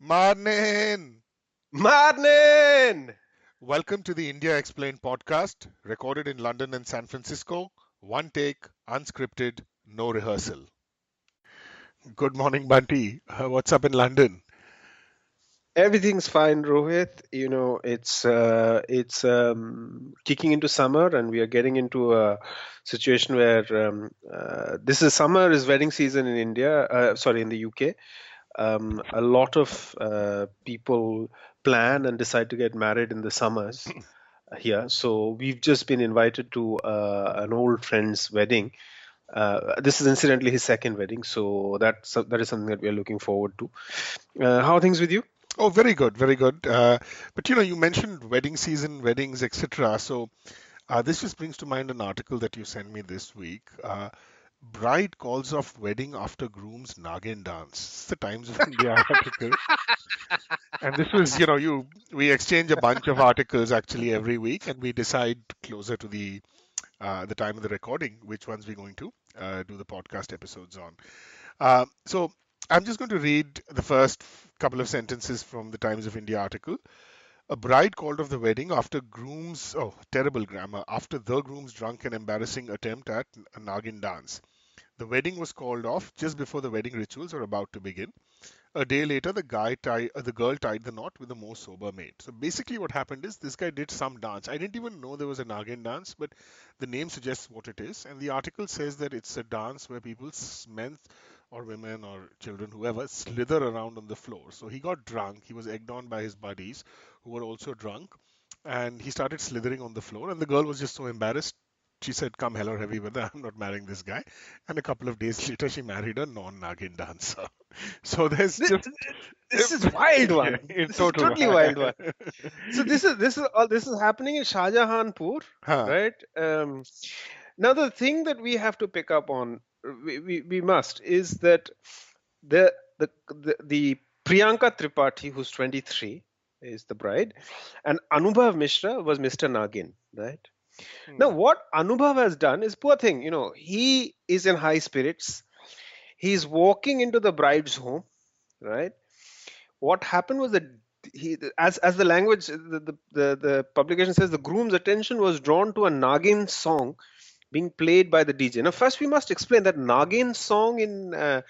Marnin! Marnin! Welcome to the India Explained podcast, recorded in London and San Francisco. One take, unscripted, no rehearsal. Good morning, Bunty. What's up in London? Everything's fine, Rohit. It's kicking into summer, and we are getting into a situation where this is summer is wedding season in India. Sorry, in the UK. A lot of people plan and decide to get married in the summers here. So we've just been invited to an old friend's wedding. This is incidentally his second wedding, so that is something that we are looking forward to. How are things with you? Oh, very good, very good. But you mentioned wedding season, weddings, etc. So this just brings to mind an article that you sent me this week. Bride calls off wedding after groom's Nagin dance. It's the Times of India article. And this was, we exchange a bunch of articles actually every week, and we decide closer to the time of the recording which ones we're going to do the podcast episodes on. So I'm just going to read the first couple of sentences from the Times of India article. A bride called off the wedding after groom's, oh, terrible grammar, after the groom's drunk and embarrassing attempt at a Nagin dance. The wedding was called off just before the wedding rituals were about to begin. A day later, the girl tied the knot with a more sober mate. So basically, what happened is this guy did some dance. I didn't even know there was a Nagin dance, but the name suggests what it is. And the article says that it's a dance where people, men or women or children, whoever, slither around on the floor. So he got drunk. He was egged on by his buddies who were also drunk, and he started slithering on the floor. And the girl was just so embarrassed. She said, "Come hell or heavy weather, I'm not marrying this guy." And a couple of days later, she married a non-Nagin dancer. So there's This, just this is wild yeah, one. in This is total. totally wild one. So this is happening in Shah Jahanpur, Huh. right? Now the thing that we have to pick up on, we must, is that the Priyanka Tripathi, who's 23, is the bride, and Anubhav Mishra was Mr. Nagin, right? Now Hmm. what Anubhav has done is, poor thing, he is in high spirits. He's walking into the bride's home, right? What happened was that as the language, the publication says, the groom's attention was drawn to a Nagin song being played by the DJ. Now, first we must explain that Nagin song in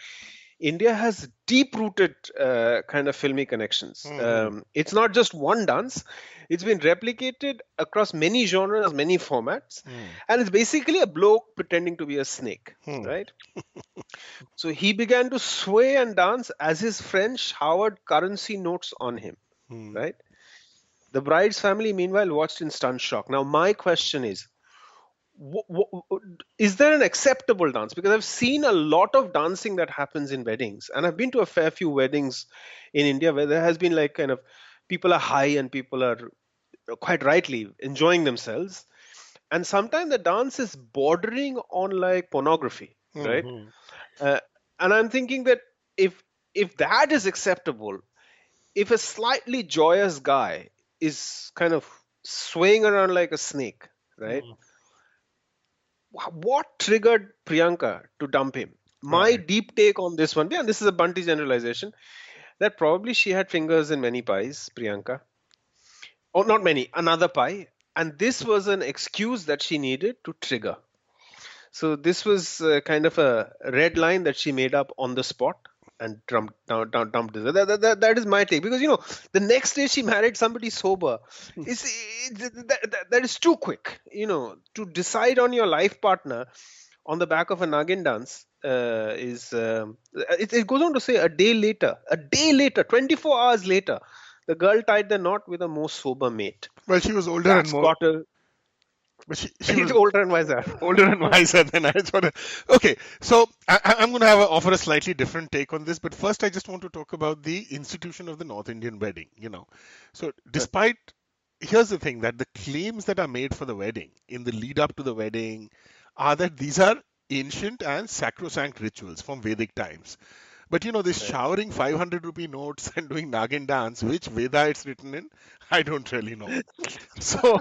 India has deep rooted kind of filmy connections. Hmm. It's not just one dance, it's been replicated across many genres, many formats, Hmm. and it's basically a bloke pretending to be a snake, Hmm. right? So he began to sway and dance as his friend showered currency notes on him, Hmm. right? The bride's family, meanwhile, watched in stunned shock. Now, my question is, is there an acceptable dance? Because I've seen a lot of dancing that happens in weddings, and I've been to a fair few weddings in India where there has been like kind of people are high and people are quite rightly enjoying themselves, and sometimes the dance is bordering on like pornography, Hmm. right? Hmm. Uh, and I'm thinking that if if that is acceptable, if a slightly joyous guy is kind of swaying around like a snake, right? Hmm. What triggered Priyanka to dump him? My Right. deep take on this one, and this is a bunty generalization, that probably she had fingers in many pies, Priyanka. Oh, not many, another pie. And this was an excuse that she needed to trigger. So this was kind of a red line that she made up on the spot and dumped this. That is my take, because the next day she married somebody sober. That is too quick. To decide on your life partner on the back of a Nagin dance is it goes on to say a day later, 24 hours later, the girl tied the knot with a more sober mate. Well, she was older and That's more, got a but she He's was older and wiser. older and wiser than I. Sort of. Okay, so I'm going to offer a slightly different take on this, but first I just want to talk about the institution of the North Indian wedding. So despite here's the thing that the claims that are made for the wedding in the lead up to the wedding are that these are ancient and sacrosanct rituals from Vedic times. But this Right. showering 500 rupee notes and doing Nagin dance, which Veda it's written in, I don't really know. So,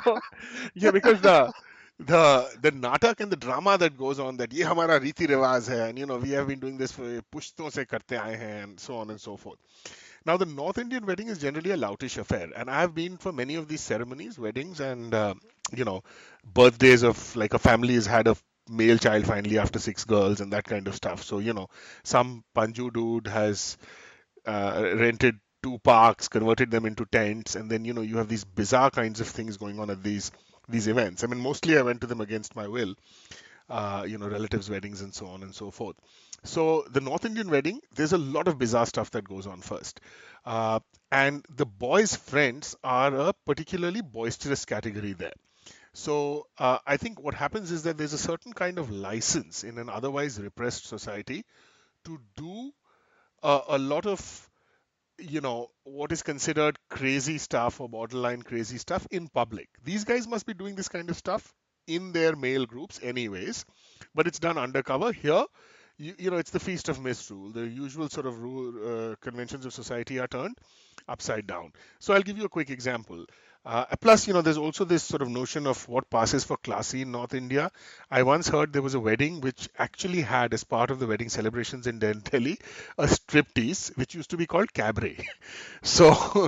yeah, because the natak and the drama that goes on, that ye hamara riti riwaj hai, and we have been doing this for pushton se karte aaye hain, and so on and so forth. Now, the North Indian wedding is generally a loutish affair, and I've been for many of these ceremonies, weddings, and you know, birthdays of like a family has had a male child finally after six girls and that kind of stuff. So some Panju dude has rented two parks, converted them into tents, and then you have these bizarre kinds of things going on at these events. I mean, mostly I went to them against my will, relatives' weddings and so on and so forth. So the North Indian wedding, there's a lot of bizarre stuff that goes on first. Uh, and the boys' friends are a particularly boisterous category there. So I think what happens is that there's a certain kind of license in an otherwise repressed society to do a lot of what is considered crazy stuff or borderline crazy stuff in public. These guys must be doing this kind of stuff in their male groups anyways, but it's done undercover. Here, it's the feast of misrule. The usual sort of conventions of society are turned upside down. So I'll give you a quick example. Plus, there's also this sort of notion of what passes for classy in North India. I once heard there was a wedding which actually had, as part of the wedding celebrations in Delhi, a striptease, which used to be called cabaret. So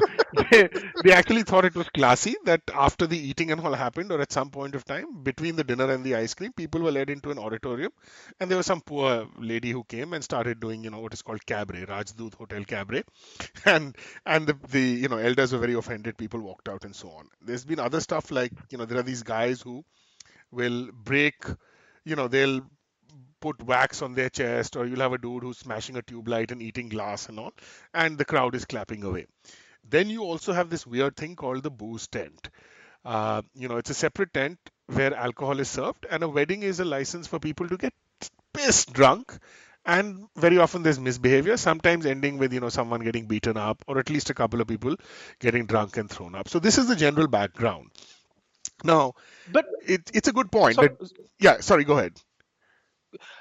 they actually thought it was classy that after the eating and all happened, or at some point of time between the dinner and the ice cream, people were led into an auditorium, and there was some poor lady who came and started doing, what is called cabaret, Rajdoot Hotel cabaret, and the elders were very offended. People walked out and so on. There's been other stuff like there are these guys who will break, they'll put wax on their chest, or you'll have a dude who's smashing a tube light and eating glass and all, and the crowd is clapping away. Then you also have this weird thing called the booze tent. It's a separate tent where alcohol is served, and a wedding is a license for people to get pissed drunk. And very often there's misbehavior, sometimes ending with someone getting beaten up, or at least a couple of people getting drunk and thrown up. So this is the general background. Now, But it's a good point that, so yeah. Sorry, go ahead.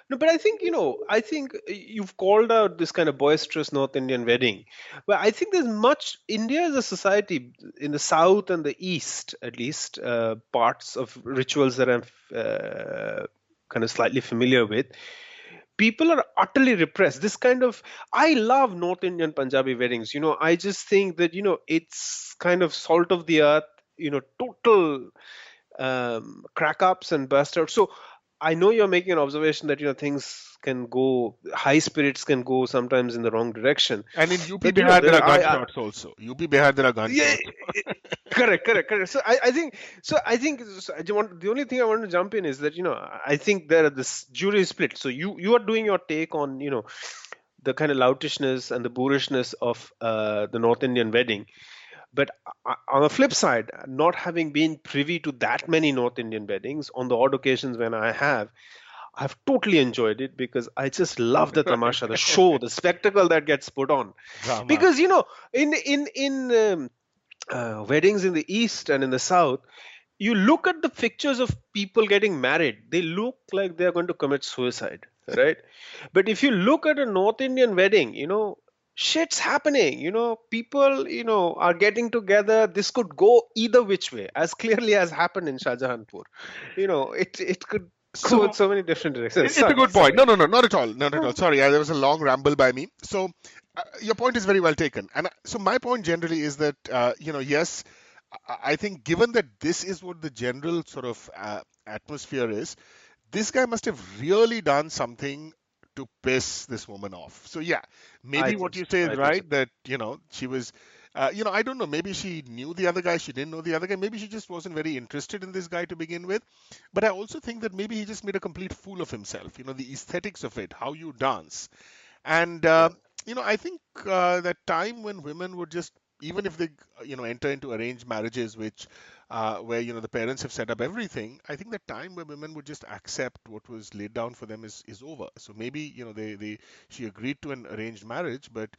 no, but I think I think you've called out this kind of boisterous North Indian wedding, but I think there's much. India as a society in the south and the east, at least, parts of rituals that I'm kind of slightly familiar with. People are utterly repressed. This kind of, I love North Indian Punjabi weddings. I just think that it's kind of salt of the earth. Total crack ups and burst out. So I know you're making an observation that things can go, high spirits can go sometimes in the wrong direction. And in UP But Bihar, there there are are, I gunshots also. UP Bihar, there are yeah, gunshots. correct. So I think so the only thing I want to jump in is that I think there are this jury split. So you are doing your take on the kind of loutishness and the boorishness of the North Indian wedding. But on the flip side, not having been privy to that many North Indian weddings, on the odd occasions when I have, I've totally enjoyed it because I just love the tamasha, the show, the spectacle that gets put on. Drama. Because in weddings in the east and in the south, you look at the pictures of people getting married, they look like they're going to commit suicide, right? But if you look at a North Indian wedding, shit's happening. People, are getting together. This could go either which way, as clearly as happened in Shahjahanpur. It could go in So so many different directions. it's a Sorry, good point. sorry. No, no, no, not at all. Not at all. Sorry, there was a long ramble by me. So your point is very well taken. And so my point generally is that, yes, I think given that this is what the general sort of atmosphere is, this guy must have really done something to piss this woman off. So yeah, I maybe what think you so. say is I think so. right that she was, I don't know. Maybe she knew the other guy. She didn't know the other guy. Maybe she just wasn't very interested in this guy to begin with. But I also think that maybe he just made a complete fool of himself. The aesthetics of it, how you dance, and Yeah. I think that time when women would just, even if they enter into arranged marriages, which where the parents have set up everything, I think the time where women would just accept what was laid down for them is over. So maybe they she agreed to an arranged marriage, but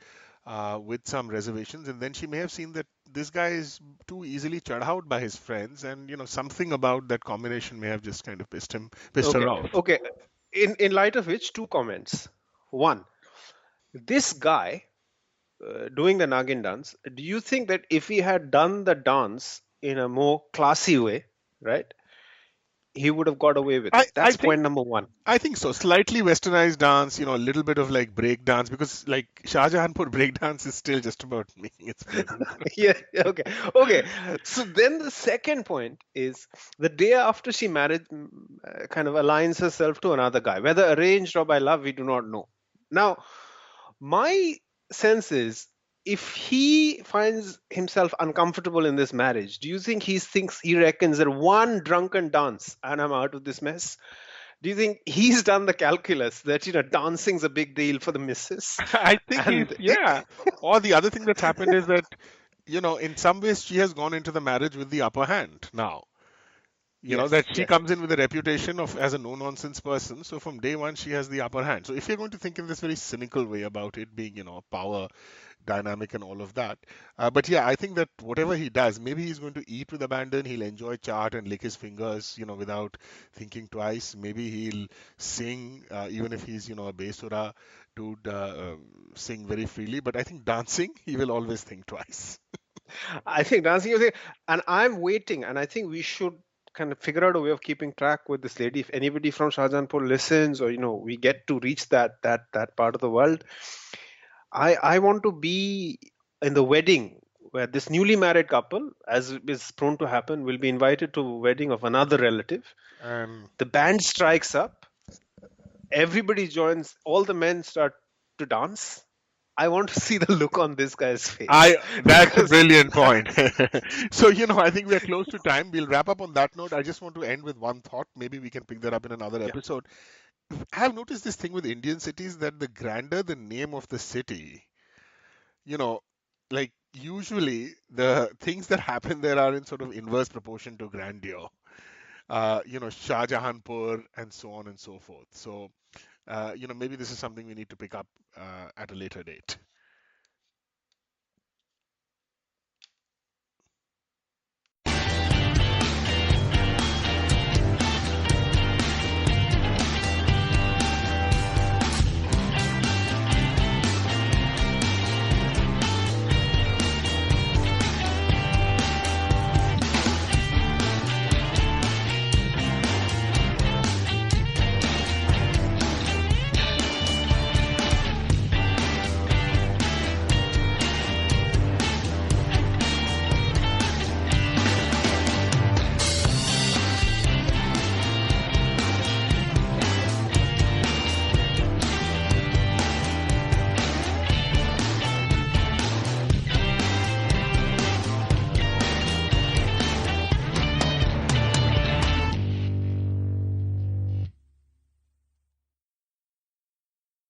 with some reservations, and then she may have seen that this guy is too easily churned out by his friends, and something about that combination may have just kind of pissed her Okay. off. Okay. In light of which, two comments. One, this guy doing the Nagin dance, do you think that if he had done the dance in a more classy way, right? he would have got away with I it. I That's think point number one. I think so. Slightly westernized dance, a little bit of like break dance, because like Shah Jahanpur break dance is still just about making its way. Yeah, okay. Okay. So then the second point is the day after she married, kind of aligns herself to another guy, whether arranged or by love, we do not know. Now, my sense is, if he finds himself uncomfortable in this marriage, do you think he reckons that one drunken dance and I'm out of this mess? Do you think he's done the calculus that dancing's a big deal for the missus? I think he's, And yeah. Or the other thing that's happened is that, in some ways she has gone into the marriage with the upper hand now. That yes, she yes. comes in with a reputation of as a no nonsense person. So from day one, she has the upper hand. So if you're going to think in this very cynical way about it being, power dynamic and all of that. But yeah, I think that whatever he does, maybe he's going to eat with abandon. He'll enjoy chart and lick his fingers, without thinking twice. Maybe he'll sing, even if he's, a Besura dude, sing very freely. But I think dancing, he will always think twice. I think dancing is, and I'm waiting, and I think we should kind of figure out a way of keeping track with this lady. If anybody from Shahjahanpur listens, or we get to reach that part of the world, I want to be in the wedding where this newly married couple, as is prone to happen, will be invited to a wedding of another relative. And The band strikes up, everybody joins, all the men start to dance. I want to see the look on this guy's face that's a because brilliant point. So, I think we are close to time. We'll wrap up on that note. I just want to end with one thought. Maybe we can pick that up in another yeah. episode. I have noticed this thing with Indian cities that the grander the name of the city, you know, like usually the things that happen there are in sort of inverse proportion to grandeur. Shah Jahanpur and so on and so forth. So, maybe this is something we need to pick up at a later date.